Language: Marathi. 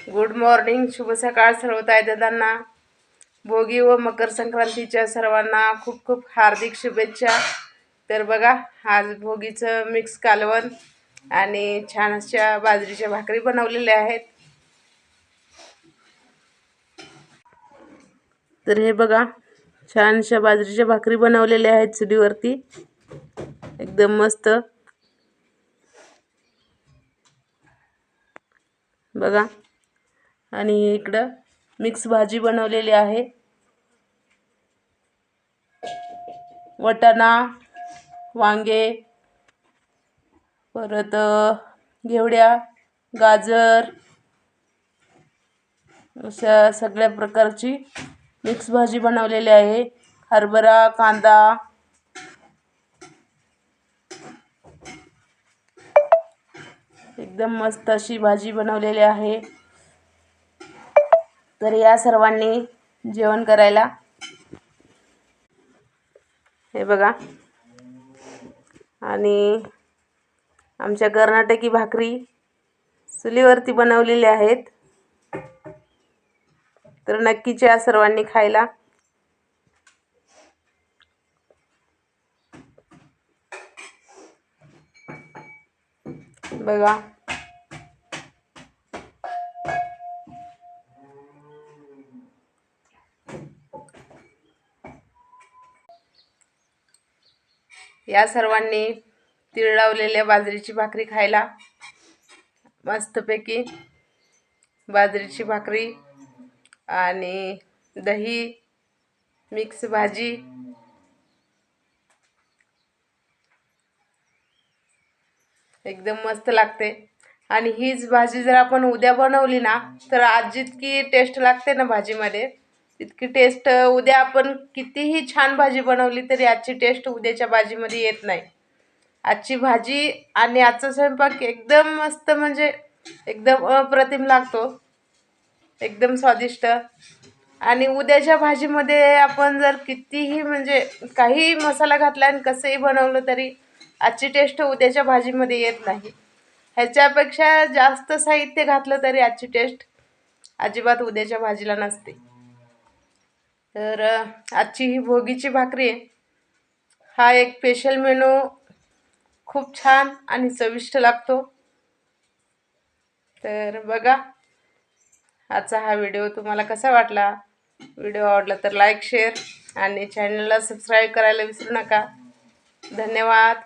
गुड मॉर्निंग, शुभ सकाळ सर्व ताईदादांना. भोगी व मकर संक्रांतीच्या सर्वांना खूप खूप हार्दिक शुभेच्छा. तर बघा, आज भोगीचं मिक्स कालवण आणि छान अशा बाजरीच्या भाकरी बनवलेल्या आहेत. तर हे बघा, छान अशा बाजरीच्या भाकरी बनवलेल्या आहेत चुलीवरती, एकदम मस्त. बघा, आणि इकडं मिक्स भाजी बनवलेली आहे. वटाणा, वांगे, परत घेवड्या, गाजर अशा सगळ्या प्रकारची मिक्स भाजी बनवलेली आहे. हरभरा, कांदा, एकदम मस्त अशी भाजी बनवलेली आहे. तर या सर्वांनी जेवण करायला. हे बघा, आणि आमच्या कर्नाटकी भाकरी चुलीवरती बनवलेल्या आहेत. तर नक्कीच या सर्वांनी खायला. बघा, या सर्वांनी तीळ लावलेल्या बाजरीची भाकरी खायला. मस्तपैकी बाजरीची भाकरी आणि दही, मिक्स भाजी, एकदम मस्त लागते. आणि हीच भाजी जर आपण उद्या बनवली ना, तर आज जितकी टेस्ट लागते ना भाजीमध्ये, तितकी टेस्ट उद्या आपण कितीही छान भाजी बनवली तरी आजची टेस्ट उद्याच्या भाजीमध्ये येत नाही. आजची भाजी आणि आजचा स्वयंपाक एकदम मस्त, म्हणजे एकदम अप्रतिम लागतो, एकदम स्वादिष्ट. आणि उद्याच्या भाजीमध्ये आपण जर कितीही म्हणजे काही मसाला घातला आणि कसंही बनवलं तरी आजची टेस्ट उद्याच्या भाजीमध्ये येत नाही. ह्याच्यापेक्षा जास्त साहित्य घातलं तरी आजची टेस्ट अजिबात उद्याच्या भाजीला नसते. तर आजची ही भोगीची भाकरी हा एक स्पेशल मेनू, खूप छान आणि चविष्ट लागतो. तर बघा, आजचा हा व्हिडिओ तुम्हाला कसा वाटला. व्हिडिओ आवडला तर लाईक, शेअर आणि चॅनलला सबस्क्राईब करायला विसरू नका. धन्यवाद.